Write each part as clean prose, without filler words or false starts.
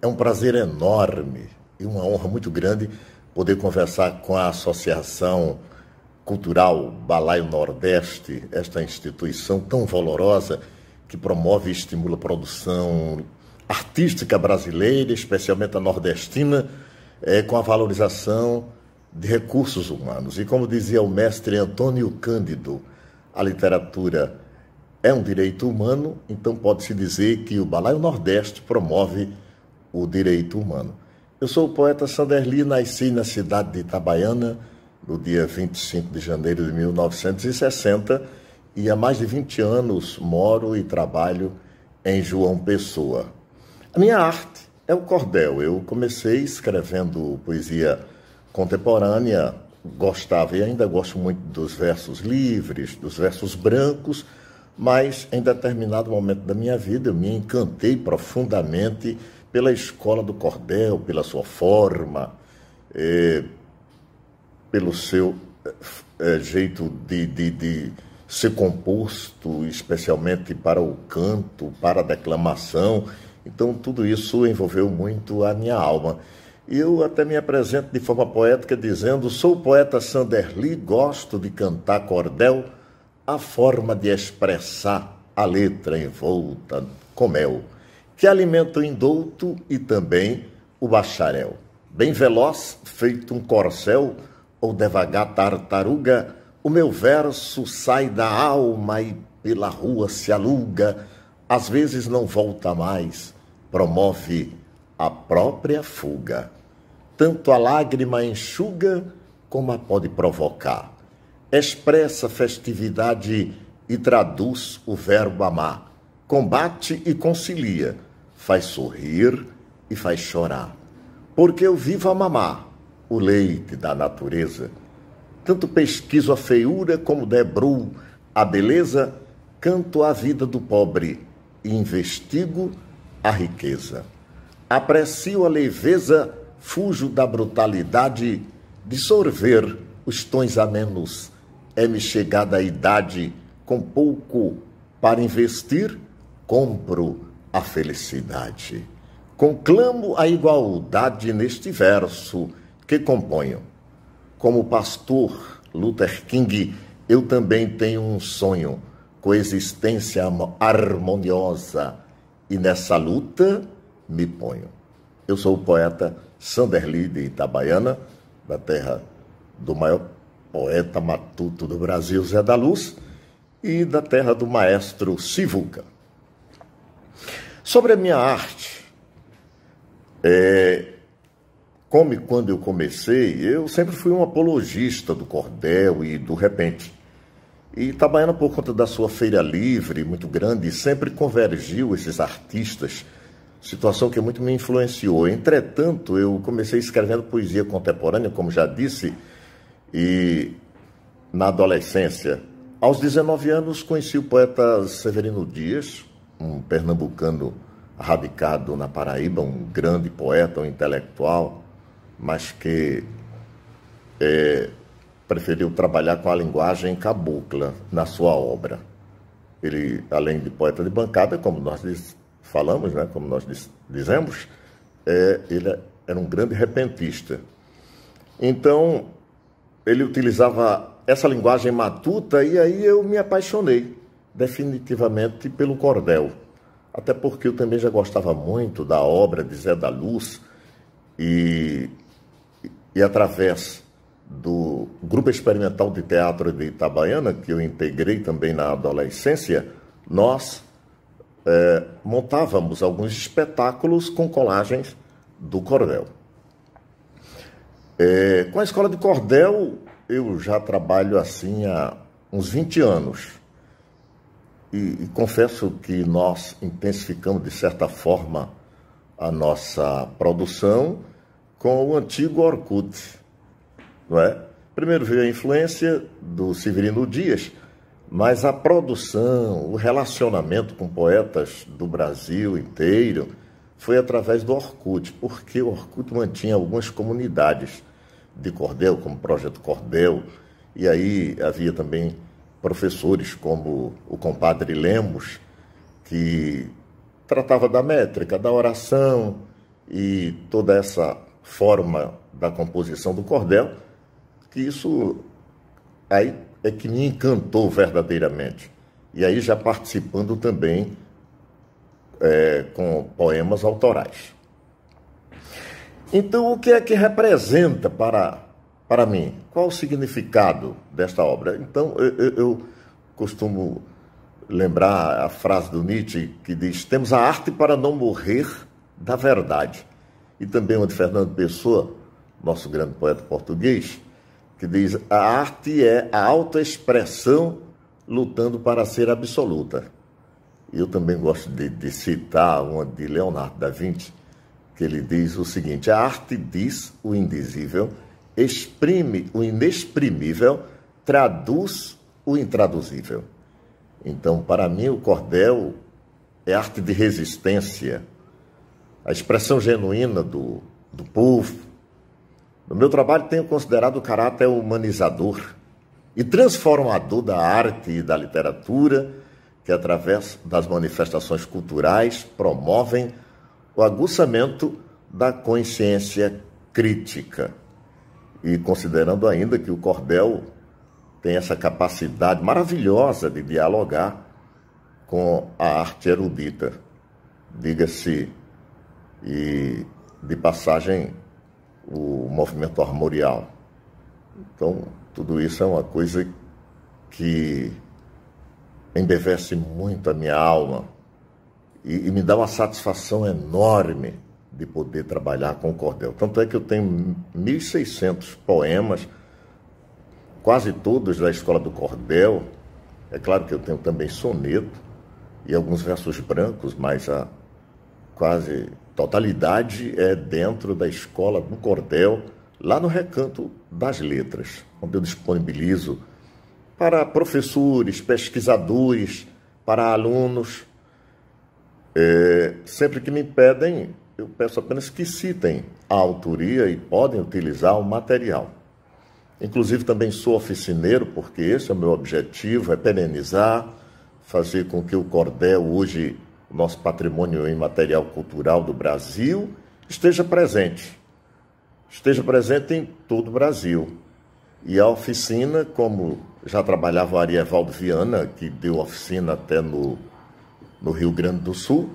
É um prazer enorme e uma honra muito grande poder conversar com a Associação Cultural Balaio Nordeste, esta instituição tão valorosa que promove e estimula a produção artística brasileira, especialmente a nordestina, com a valorização de recursos humanos. E como dizia o mestre Antônio Cândido, a literatura é um direito humano, então pode-se dizer que o Balaio Nordeste promove o direito humano. Eu sou o poeta Sanderli, nasci na cidade de Itabaiana no dia 25 de janeiro de 1960 e há mais de 20 anos moro e trabalho em João Pessoa. A minha arte é o cordel. Eu comecei escrevendo poesia contemporânea, gostava e ainda gosto muito dos versos livres, dos versos brancos, mas em determinado momento da minha vida eu me encantei profundamente pela escola do cordel, pela sua forma, pelo seu jeito de ser composto, especialmente para o canto, para a declamação. Então, tudo isso envolveu muito a minha alma. E eu até me apresento de forma poética dizendo: sou o poeta Sanderli, gosto de cantar cordel, a forma de expressar a letra envolta com mel, que alimenta o indouto e também o bacharel. Bem veloz, feito um corcel, ou devagar tartaruga, o meu verso sai da alma e pela rua se aluga, às vezes não volta mais, promove a própria fuga. Tanto a lágrima enxuga, como a pode provocar. Expressa festividade e traduz o verbo amar. Combate e concilia, faz sorrir e faz chorar. Porque eu vivo a mamar o leite da natureza. Tanto pesquiso a feiura como debruo a beleza, canto a vida do pobre e investigo a riqueza. Aprecio a leveza, fujo da brutalidade de sorver os tons amenos. É-me chegada a idade, com pouco para investir, compro a felicidade. Conclamo a igualdade neste verso que componho. Como pastor Luther King, eu também tenho um sonho, coexistência harmoniosa, e nessa luta me ponho. Eu sou o poeta Sanderli de Itabaiana, da terra do maior poeta matuto do Brasil, Zé da Luz, e da terra do maestro Sivuca. Sobre a minha arte, como e quando eu comecei, eu sempre fui um apologista do cordel e do repente. E Itabaiana, por conta da sua feira livre, muito grande, sempre convergiu esses artistas, situação que muito me influenciou. Entretanto, eu comecei escrevendo poesia contemporânea, como já disse, e na adolescência. Aos 19 anos, conheci o poeta Severino Dias, um pernambucano radicado na Paraíba, um grande poeta, um intelectual, mas que preferiu trabalhar com a linguagem cabocla na sua obra. Ele, além de poeta de bancada, como nós falamos, né, como nós dizemos, ele era um grande repentista. Então, ele utilizava essa linguagem matuta e aí eu me apaixonei definitivamente pelo cordel. Até porque eu também já gostava muito da obra de Zé da Luz e através do Grupo Experimental de Teatro de Itabaiana, que eu integrei também na adolescência, nós montávamos alguns espetáculos com colagens do cordel. Com a escola de cordel, eu já trabalho assim há uns 20 anos. E confesso que nós intensificamos, de certa forma, a nossa produção com o antigo Orkut, não é? Primeiro veio a influência do Severino Dias, mas a produção, o relacionamento com poetas do Brasil inteiro foi através do Orkut, porque o Orkut mantinha algumas comunidades de cordel, como o Projeto Cordel, e aí havia também professores como o compadre Lemos, que tratava da métrica, da oração, e toda essa forma da composição do cordel, que isso aí é que me encantou verdadeiramente. E aí já participando também com poemas autorais. Então, o que é que representa para mim? Qual o significado desta obra? Então, eu costumo lembrar a frase do Nietzsche que diz: temos a arte para não morrer da verdade. E também uma de Fernando Pessoa, nosso grande poeta português, que diz: a arte é a autoexpressão lutando para ser absoluta. E eu também gosto de citar uma de Leonardo da Vinci, que ele diz o seguinte: a arte diz o indizível, exprime o inexprimível, traduz o intraduzível. Então, para mim, o cordel é arte de resistência, a expressão genuína do povo. No meu trabalho, tenho considerado o caráter humanizador e transformador da arte e da literatura, que, através das manifestações culturais, promovem o aguçamento da consciência crítica. E considerando ainda que o cordel tem essa capacidade maravilhosa de dialogar com a arte erudita, diga-se, e de passagem, o movimento armorial. Então, tudo isso é uma coisa que embevece muito a minha alma e me dá uma satisfação enorme de poder trabalhar com o cordel. Tanto é que eu tenho 1.600 poemas, quase todos da escola do cordel. É claro que eu tenho também soneto e alguns versos brancos, mas a quase totalidade é dentro da escola do cordel, lá no Recanto das Letras, onde eu disponibilizo para professores, pesquisadores, para alunos. Sempre que me pedem, eu peço apenas que citem a autoria e podem utilizar o material. Inclusive também sou oficineiro, porque esse é o meu objetivo, é perenizar, fazer com que o cordel, hoje, o nosso patrimônio imaterial cultural do Brasil, esteja presente em todo o Brasil. E a oficina, como já trabalhava o Arievaldo Viana, que deu oficina até no Rio Grande do Sul,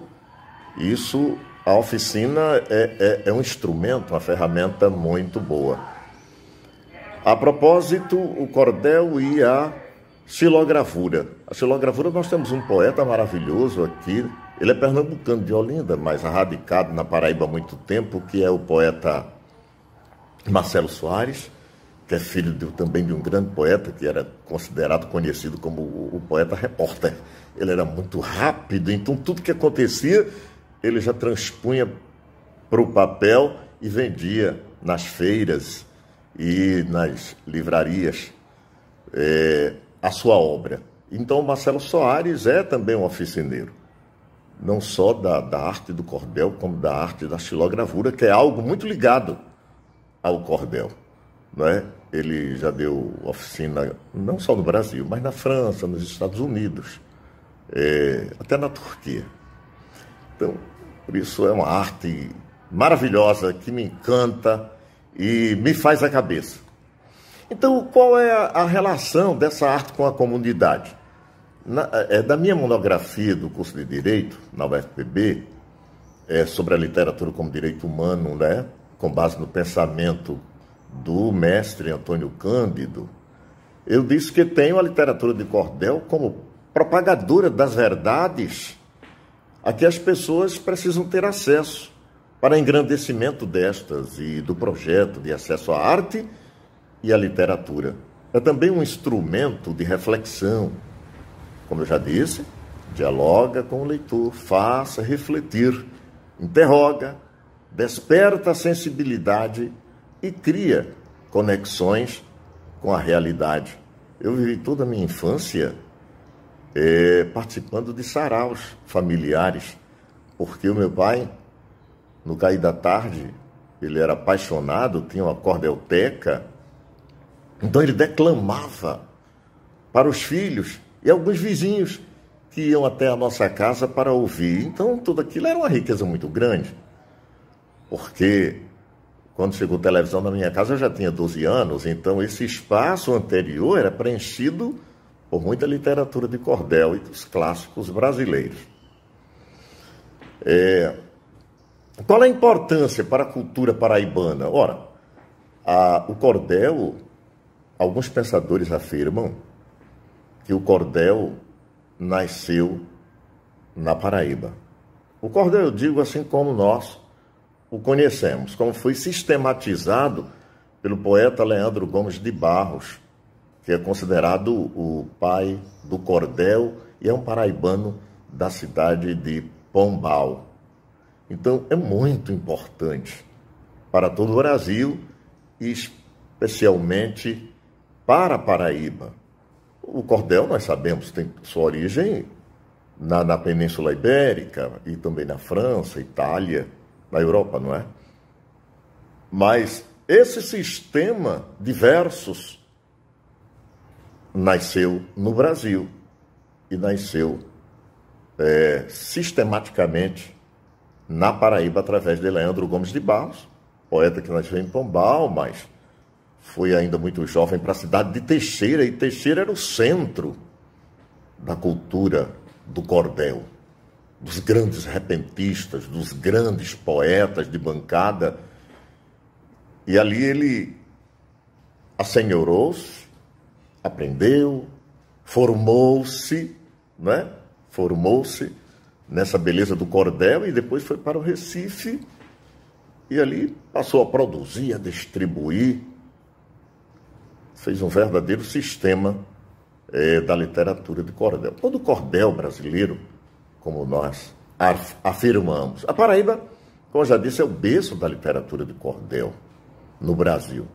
a oficina é um instrumento, uma ferramenta muito boa. A propósito, o cordel e a xilogravura. A xilogravura, nós temos um poeta maravilhoso aqui, ele é pernambucano de Olinda, mas radicado na Paraíba há muito tempo, que é o poeta Marcelo Soares, que é filho também de um grande poeta, que era considerado, conhecido como o poeta repórter. Ele era muito rápido, então tudo que acontecia, ele já transpunha para o papel e vendia nas feiras e nas livrarias a sua obra. Então, o Marcelo Soares é também um oficineiro, não só da arte do cordel, como da arte da xilogravura, que é algo muito ligado ao cordel, não é? Ele já deu oficina não só no Brasil, mas na França, nos Estados Unidos, até na Turquia. Então, por isso é uma arte maravilhosa que me encanta e me faz a cabeça. Então, qual é a relação dessa arte com a comunidade? Da minha monografia do curso de Direito, na UFPB, sobre a literatura como direito humano, né? Com base no pensamento do mestre Antônio Cândido, eu disse que tenho a literatura de cordel como propagadora das verdades a que as pessoas precisam ter acesso para engrandecimento destas e do projeto de acesso à arte e à literatura. É também um instrumento de reflexão. Como eu já disse, dialoga com o leitor, faça refletir, interroga, desperta a sensibilidade e cria conexões com a realidade. Eu vivi toda a minha infância participando de saraus familiares, porque o meu pai, no cair da tarde, ele era apaixonado, tinha uma cordelteca, então ele declamava para os filhos e alguns vizinhos que iam até a nossa casa para ouvir. Então tudo aquilo era uma riqueza muito grande. porque quando chegou televisão na minha casa eu já tinha 12 anos, então esse espaço anterior era preenchido por muita literatura de cordel e dos clássicos brasileiros. Qual a importância para a cultura paraibana? Ora, o cordel, alguns pensadores afirmam que o cordel nasceu na Paraíba. O cordel, eu digo assim como nós o conhecemos, como foi sistematizado pelo poeta Leandro Gomes de Barros, que é considerado o pai do cordel e é um paraibano da cidade de Pombal. Então, é muito importante para todo o Brasil e especialmente para a Paraíba. O cordel, nós sabemos, tem sua origem na Península Ibérica e também na França, Itália, na Europa, não é? Mas esse sistema de versos nasceu no Brasil e nasceu sistematicamente na Paraíba através de Leandro Gomes de Barros, poeta que nasceu em Pombal, mas foi ainda muito jovem para a cidade de Teixeira, e Teixeira era o centro da cultura do cordel, dos grandes repentistas, dos grandes poetas de bancada. E ali ele assenhorou-se, aprendeu, formou-se, né? Formou-se nessa beleza do cordel e depois foi para o Recife e ali passou a produzir, a distribuir, fez um verdadeiro sistema da literatura de cordel. Todo cordel brasileiro, como nós afirmamos. A Paraíba, como eu já disse, é o berço da literatura de cordel no Brasil.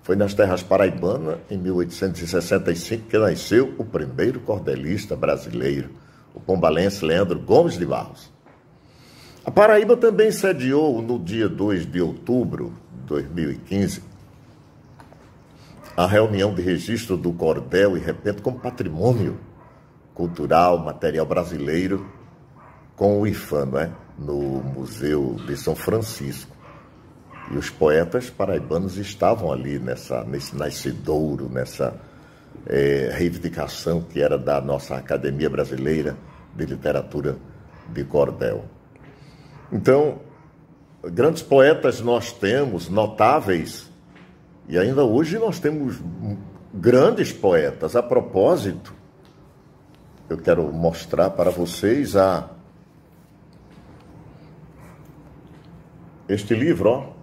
Foi nas terras paraibanas, em 1865, que nasceu o primeiro cordelista brasileiro, o pombalense Leandro Gomes de Barros. A Paraíba também sediou, no dia 2 de outubro de 2015, a reunião de registro do cordel e repente como patrimônio cultural, material brasileiro, com o IFAM, né? No Museu de São Francisco. E os poetas paraibanos estavam ali nesse nascedouro, nessa reivindicação que era da nossa Academia Brasileira de Literatura de Cordel. Então, grandes poetas nós temos, notáveis, e ainda hoje nós temos grandes poetas. A propósito, eu quero mostrar para vocês este livro, ó.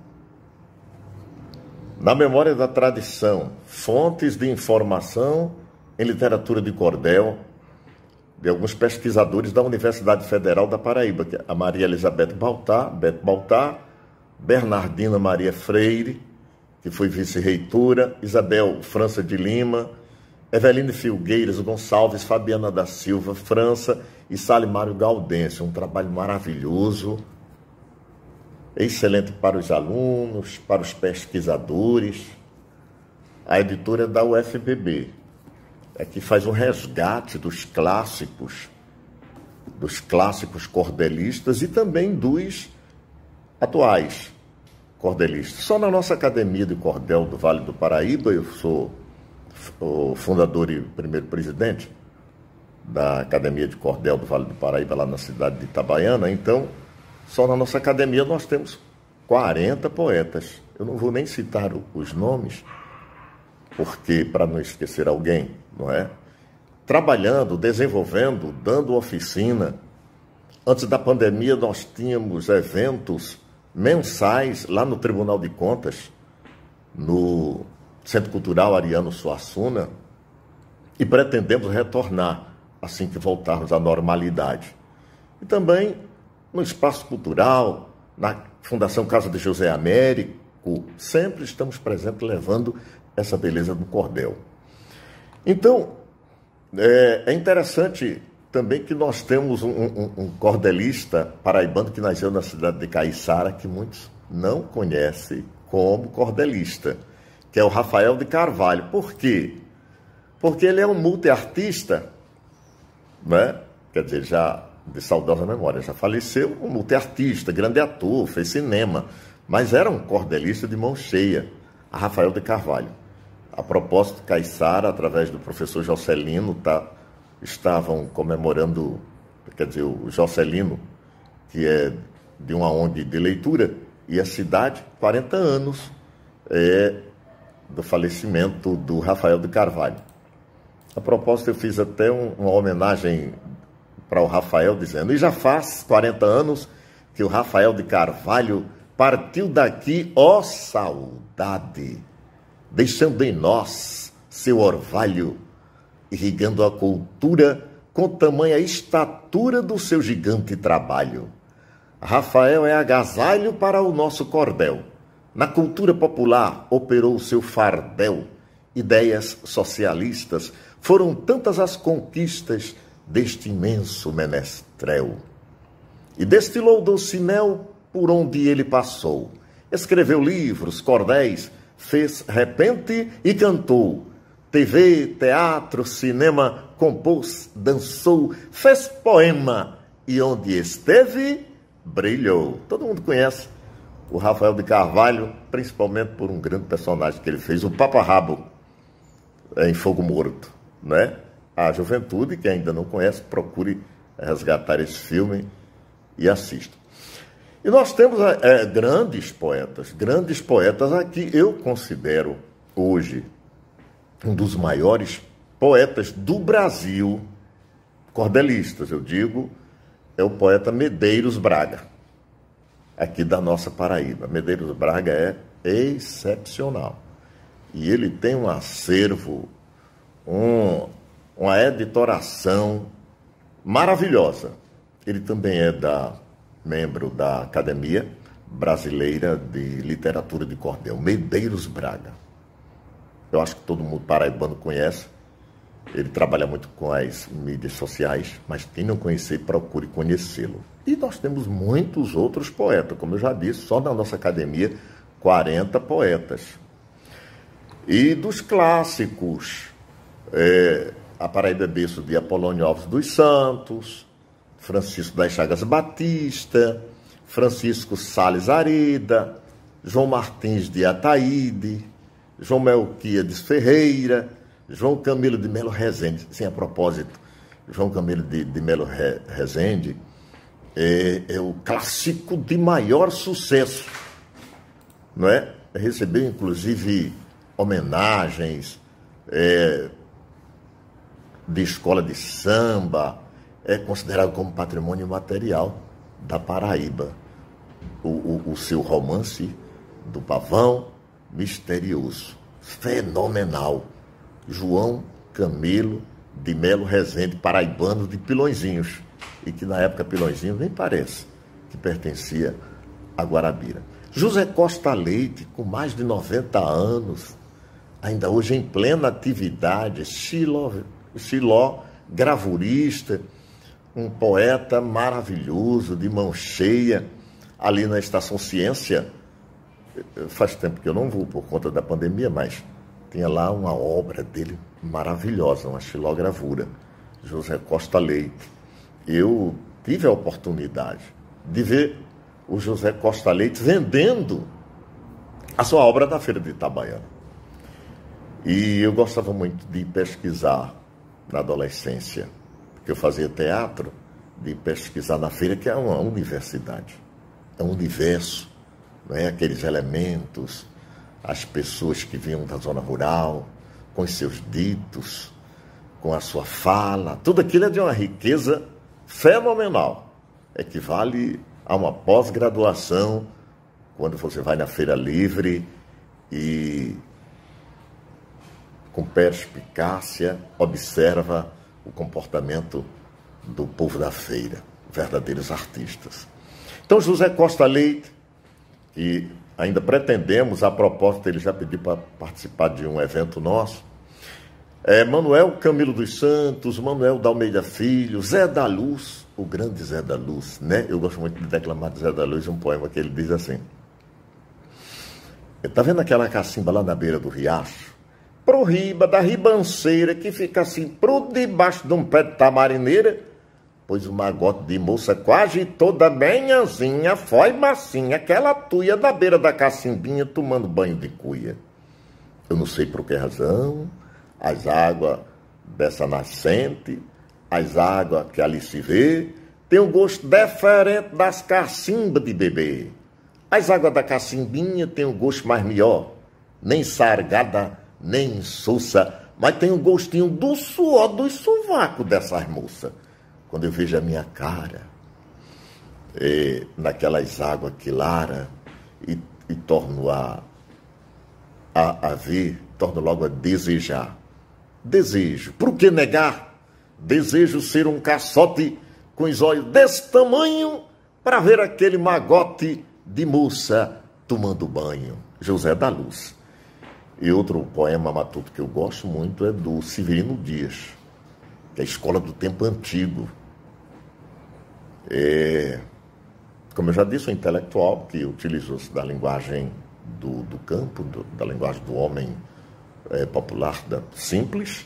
Na memória da tradição, fontes de informação em literatura de cordel, de alguns pesquisadores da Universidade Federal da Paraíba, que é a Maria Elizabeth Beto Baltar, Bernardina Maria Freire, que foi vice-reitora, Isabel França de Lima, Eveline Filgueiras Gonçalves, Fabiana da Silva França e Salimário Gaudêncio. Um trabalho maravilhoso, excelente para os alunos, para os pesquisadores. A editora é da UFBB, que faz um resgate dos clássicos cordelistas e também dos atuais cordelistas. Só na nossa Academia de Cordel do Vale do Paraíba, eu sou o fundador e primeiro presidente da Academia de Cordel do Vale do Paraíba, lá na cidade de Itabaiana. Então, só na nossa academia nós temos 40 poetas. Eu não vou nem citar os nomes, porque para não esquecer alguém, não é? Trabalhando, desenvolvendo, dando oficina. Antes da pandemia nós tínhamos eventos mensais lá no Tribunal de Contas, no Centro Cultural Ariano Suassuna, e pretendemos retornar assim que voltarmos à normalidade. E também no espaço cultural, na Fundação Casa de José Américo, sempre estamos presentes levando essa beleza do cordel. Então, é interessante também que nós temos um cordelista paraibano que nasceu na cidade de Caiçara, que muitos não conhecem como cordelista, que é o Rafael de Carvalho. Por quê? Porque ele é um multiartista, né? Quer dizer, já de saudosa memória, já faleceu, um multiartista, grande ator, fez cinema, mas era um cordelista de mão cheia, a Rafael de Carvalho. A propósito, Caiçara, através do professor Jocelino, estavam comemorando, quer dizer, o Jocelino, que é de uma ONG de leitura, e a cidade, 40 anos do falecimento do Rafael de Carvalho. A propósito, eu fiz até uma homenagem para o Rafael, dizendo, e já faz 40 anos que o Rafael de Carvalho partiu daqui, ó saudade, deixando em nós seu orvalho, irrigando a cultura com tamanha estatura do seu gigante trabalho. Rafael é agasalho para o nosso cordel. Na cultura popular operou seu fardel. Ideias socialistas, foram tantas as conquistas deste imenso menestrel. E destilou doce mel por onde ele passou. Escreveu livros, cordéis, fez repente e cantou. TV, teatro, cinema, compôs, dançou, fez poema e onde esteve, brilhou. Todo mundo conhece o Rafael de Carvalho, principalmente por um grande personagem que ele fez, o Papa Rabo, em Fogo Morto, né? A juventude que ainda não conhece, procure resgatar esse filme e assista. E nós temos grandes poetas aqui. Eu considero hoje um dos maiores poetas do Brasil, cordelistas, eu digo, é o poeta Medeiros Braga, aqui da nossa Paraíba. Medeiros Braga é excepcional. E ele tem um acervo, uma editoração maravilhosa. Ele também é membro da Academia Brasileira de Literatura de Cordel, Medeiros Braga. Eu acho que todo mundo paraibano conhece. Ele trabalha muito com as mídias sociais, mas quem não conhecer, procure conhecê-lo. E nós temos muitos outros poetas, como eu já disse, só na nossa academia, 40 poetas. E dos clássicos, a Paraíba é berço de Apolônio Alves dos Santos, Francisco das Chagas Batista, Francisco Sales Areda, João Martins de Ataíde, João Melquíades Ferreira, João Camilo de Melo Rezende. Sim, a propósito, João Camilo de Melo Rezende é o clássico de maior sucesso, não é? Recebeu, inclusive, homenagens de escola de samba, é considerado como patrimônio material da Paraíba. O seu romance do Pavão Misterioso, fenomenal. João Camilo de Melo Rezende, paraibano de Pilõezinhos, e que na época Pilõezinhos nem parece que pertencia a Guarabira. José Costa Leite, com mais de 90 anos, ainda hoje em plena atividade, xiló gravurista, um poeta maravilhoso, de mão cheia, ali na Estação Ciência. Faz tempo que eu não vou por conta da pandemia, mas tinha lá uma obra dele maravilhosa, uma xilogravura, José Costa Leite. Eu tive a oportunidade de ver o José Costa Leite vendendo a sua obra na Feira de Itabaiana. E eu gostava muito de pesquisar na adolescência, porque eu fazia teatro, de pesquisar na feira, que é uma universidade, é um universo, não é? Aqueles elementos, as pessoas que vinham da zona rural, com os seus ditos, com a sua fala, tudo aquilo é de uma riqueza fenomenal, equivale a uma pós-graduação, quando você vai na Feira Livre e, com perspicácia, observa o comportamento do povo da feira, verdadeiros artistas. Então, José Costa Leite, que ainda pretendemos, a propósito, ele já pediu para participar de um evento nosso, Manuel Camilo dos Santos, Manuel da Almeida Filho, Zé da Luz, o grande Zé da Luz, né? Eu gosto muito de declamar de Zé da Luz um poema que ele diz assim: tá vendo aquela cacimba lá na beira do riacho? Pro riba da ribanceira, que fica assim, pro debaixo de um pé de tamarineira, pois o magote de moça quase toda benhazinha foi massinha, aquela tuia da beira da cacimbinha tomando banho de cuia. Eu não sei por que razão, as águas dessa nascente, as águas que ali se vê, tem um gosto diferente das cacimbas de bebê. As águas da cacimbinha têm um gosto mais melhor, nem sargada, nem insossa, mas tem um gostinho do suor dos sovacos dessas moças. Quando eu vejo a minha cara naquelas águas claras e torno a ver, torno logo a desejar. Desejo, por que negar? Desejo ser um caçote com os olhos desse tamanho para ver aquele magote de moça tomando banho. José da Luz. E outro poema matuto que eu gosto muito é do Severino Dias, que é a Escola do Tempo Antigo. Como eu já disse, um intelectual que utilizou-se da linguagem do campo, da linguagem do homem popular, simples,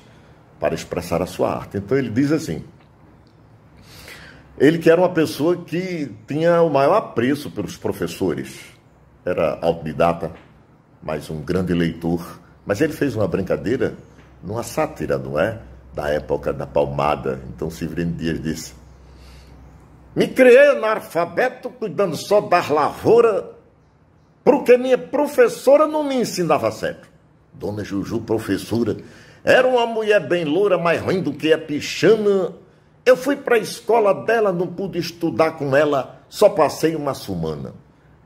para expressar a sua arte. Então ele diz assim, ele que era uma pessoa que tinha o maior apreço pelos professores, era autodidata, mas um grande leitor, mas ele fez uma brincadeira numa sátira, não é? Da época da palmada. Então Severino Dias disse: me criei analfabeto cuidando só das lavouras, porque minha professora não me ensinava certo. Dona Juju, professora, era uma mulher bem loura, mais ruim do que a pichana. Eu fui para a escola dela, não pude estudar com ela, só passei uma semana.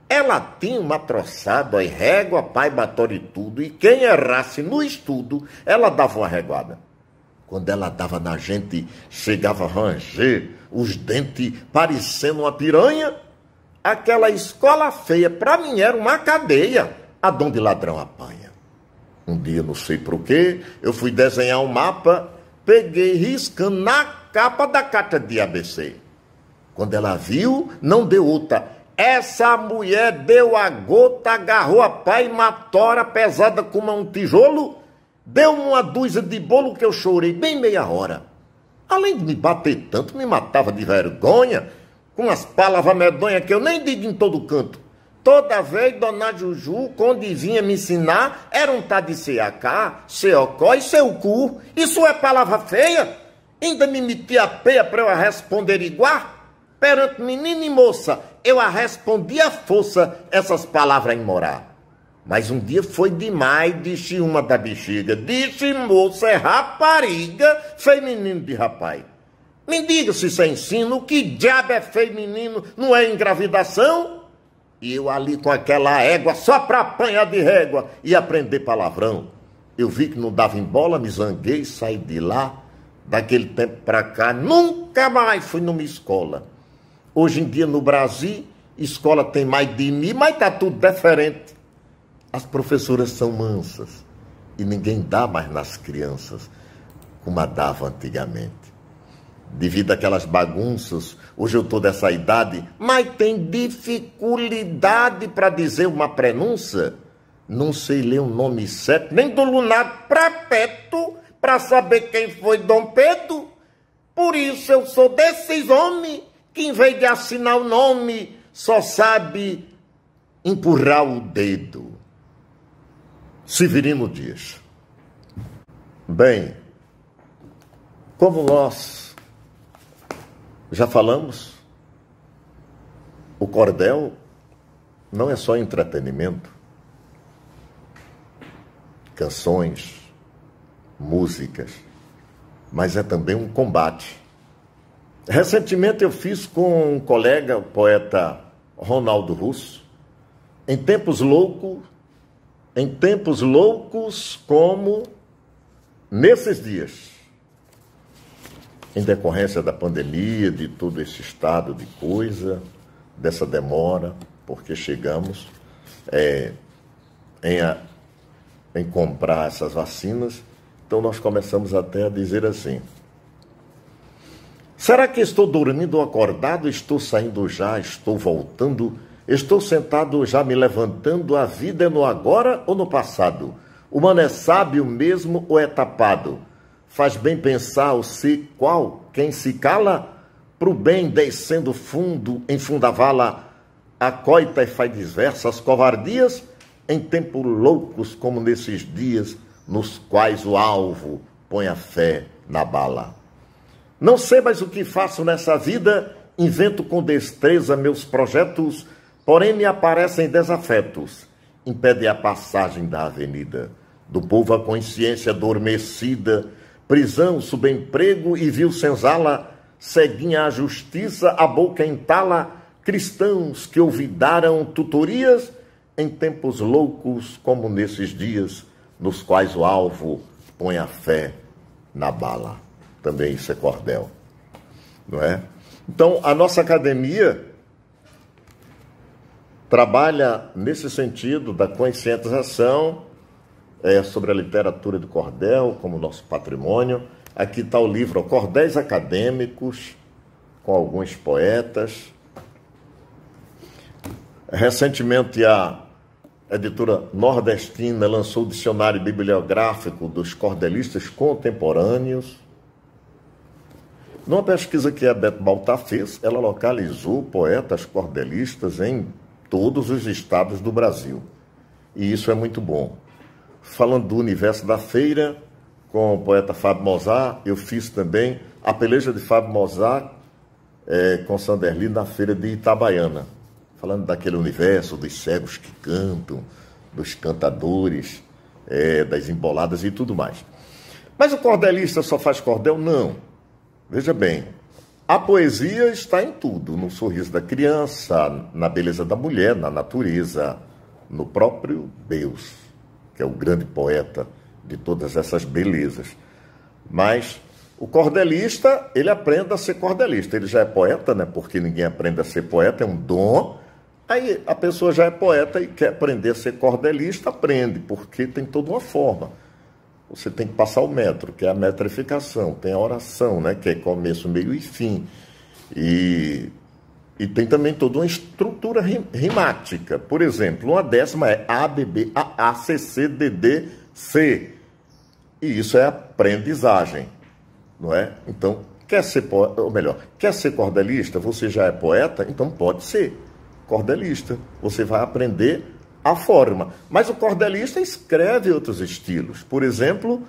Ela tinha uma troçada, régua, pai, batório e tudo, e quem errasse no estudo, ela dava uma reguada. Quando ela dava na gente, chegava a ranger os dentes parecendo uma piranha. Aquela escola feia, para mim, era uma cadeia, aonde ladrão apanha. Um dia, não sei por quê, eu fui desenhar um mapa, peguei riscando na capa da carta de ABC. Quando ela viu, não deu outra. Essa mulher deu a gota, agarrou a pá e matora pesada como um tijolo, deu uma dúzia de bolo que eu chorei bem meia hora. Além de me bater tanto, me matava de vergonha, com as palavras medonhas que eu nem digo em todo canto. Toda vez, dona Juju, quando vinha me ensinar, era um tá de CAK, COCó e seu cu. Isso é palavra feia? Ainda me metia a peia para eu responder igual? Perante menina e moça, eu a respondi à força essas palavras imorais. Mas um dia foi demais, disse uma da bexiga. Disse moça, é rapariga, feio menino de rapaz. Me diga se isso é ensino, que diabo é feio menino, não é engravidação? E eu ali com aquela égua, só para apanhar de régua e aprender palavrão. Eu vi que não dava em bola, me zanguei e saí de lá. Daquele tempo para cá, nunca mais fui numa escola. Hoje em dia, no Brasil, escola tem mais de 1000, mas está tudo diferente. As professoras são mansas e ninguém dá mais nas crianças como a dava antigamente. Devido àquelas bagunças, hoje eu estou dessa idade, mas tem dificuldade para dizer uma prenúncia. Não sei ler o nome certo, nem do lunar perpétuo, para saber quem foi Dom Pedro. Por isso eu sou desses homens que, em vez de assinar o nome, só sabe empurrar o dedo. Severino Dias. Bem, como nós já falamos, o cordel não é só entretenimento, canções, músicas, mas é também um combate. Recentemente eu fiz com um colega, o poeta Ronaldo Russo, em tempos loucos como nesses dias, em decorrência da pandemia, de todo esse estado de coisa, dessa demora, porque chegamos em comprar essas vacinas, então nós começamos até a dizer assim: será que estou dormindo ou acordado? Estou saindo já? Estou voltando? Estou sentado já me levantando? A vida é no agora ou no passado? O mano é sábio mesmo ou é tapado? Faz bem pensar o se qual, quem se cala, pro bem descendo fundo, em funda vala, acoita e faz diversas covardias, em tempos loucos como nesses dias, nos quais o alvo põe a fé na bala. Não sei mais o que faço nessa vida, invento com destreza meus projetos, porém me aparecem desafetos, impede a passagem da avenida. Do povo a consciência adormecida, prisão, subemprego e vil senzala, ceguinha a justiça, a boca entala, cristãos que olvidaram tutorias, em tempos loucos como nesses dias, nos quais o alvo põe a fé na bala. Também isso é cordel, não é? Então, a nossa academia trabalha nesse sentido da conscientização sobre a literatura do cordel como nosso patrimônio. Aqui está o livro Cordéis Acadêmicos, com alguns poetas. Recentemente, a editora nordestina lançou o dicionário bibliográfico dos cordelistas contemporâneos. Numa pesquisa que a Beth Baltar fez, ela localizou poetas cordelistas em todos os estados do Brasil. E isso é muito bom. Falando do universo da feira, com o poeta Fábio Mozart, eu fiz também a peleja de Fábio Mozart com Sanderli na feira de Itabaiana. Falando daquele universo dos cegos que cantam, dos cantadores, das emboladas e tudo mais. Mas o cordelista só faz cordel? Não. Veja bem, a poesia está em tudo, no sorriso da criança, na beleza da mulher, na natureza, no próprio Deus, que é o grande poeta de todas essas belezas. Mas o cordelista, ele aprende a ser cordelista. Ele já é poeta, né? Porque ninguém aprende a ser poeta, é um dom. Aí a pessoa já é poeta e quer aprender a ser cordelista, aprende, porque tem toda uma forma. Você tem que passar o metro, que é a metrificação, tem a oração, né? Que é começo, meio e fim. E tem também toda uma estrutura rimática. Por exemplo, uma décima é A, B, B, A, A, C, C, D, D, C. E isso é aprendizagem, não é? Então, quer ser poeta, ou melhor, quer ser cordelista? Você já é poeta? Então pode ser cordelista. Você vai aprender a forma. Mas o cordelista escreve outros estilos. Por exemplo,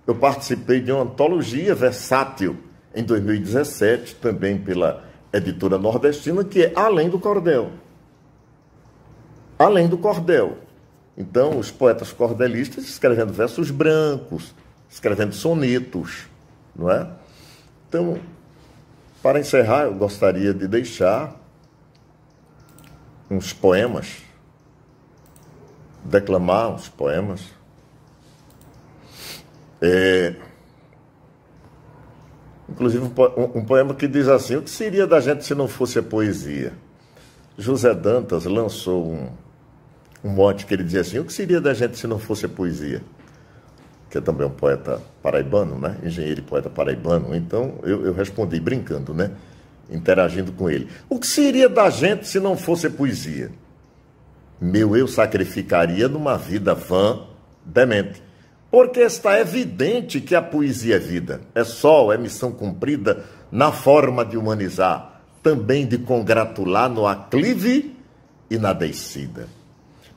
eu participei de uma antologia versátil em 2017, também pela editora nordestina, que é Além do Cordel. Além do Cordel. Então, os poetas cordelistas escrevendo versos brancos, escrevendo sonetos, não é? Então, para encerrar, eu gostaria de deixar uns poemas, declamar uns poemas. Inclusive um poema que diz assim: o que seria da gente se não fosse a poesia? José Dantas lançou um mote que ele dizia assim: o que seria da gente se não fosse a poesia? Que é também um poeta paraibano, né? Engenheiro e poeta paraibano. Então eu respondi brincando, né? Interagindo com ele. O que seria da gente se não fosse a poesia? Meu eu sacrificaria numa vida vã, demente. Porque está evidente que a poesia é vida, é sol, é missão cumprida na forma de humanizar, também de congratular no aclive e na descida.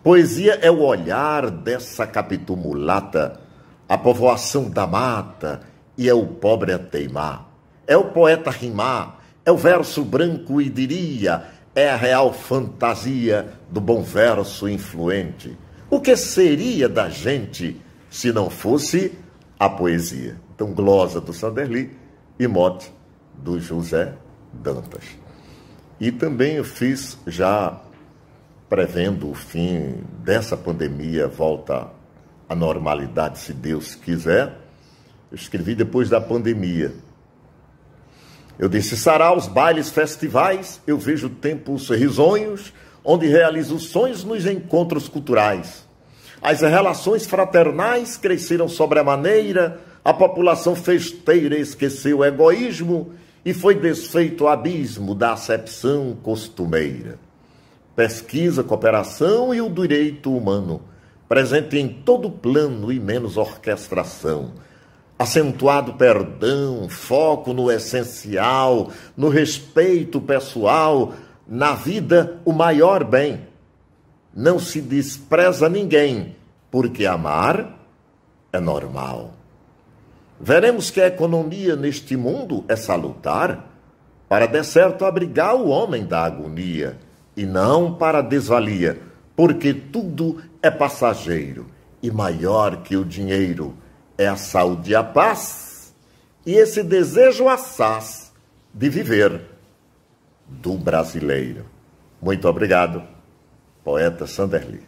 Poesia é o olhar dessa capitu mulata, a povoação da mata, e é o pobre a teimar. É o poeta rimar, é o verso branco e diria, é a real fantasia do bom verso influente. O que seria da gente se não fosse a poesia? Então, glosa do Sanderli e mote do José Dantas. E também eu fiz, já prevendo o fim dessa pandemia, volta à normalidade, se Deus quiser, eu escrevi depois da pandemia. Eu disse: saraus, bailes, festivais, eu vejo tempos risonhos, onde realizo sonhos nos encontros culturais. As relações fraternais cresceram sobremaneira, a população festeira esqueceu o egoísmo e foi desfeito o abismo da acepção costumeira. Pesquisa, cooperação e o direito humano, presente em todo plano e menos orquestração. acentuado perdão, foco no essencial, no respeito pessoal, na vida o maior bem. Não se despreza ninguém, porque amar é normal. Veremos que a economia neste mundo é salutar, para de certo abrigar o homem da agonia, e não para a desvalia, porque tudo é passageiro, e maior que o dinheiro é a saúde e a paz, e esse desejo assaz de viver do brasileiro. Muito obrigado, poeta Sanderli.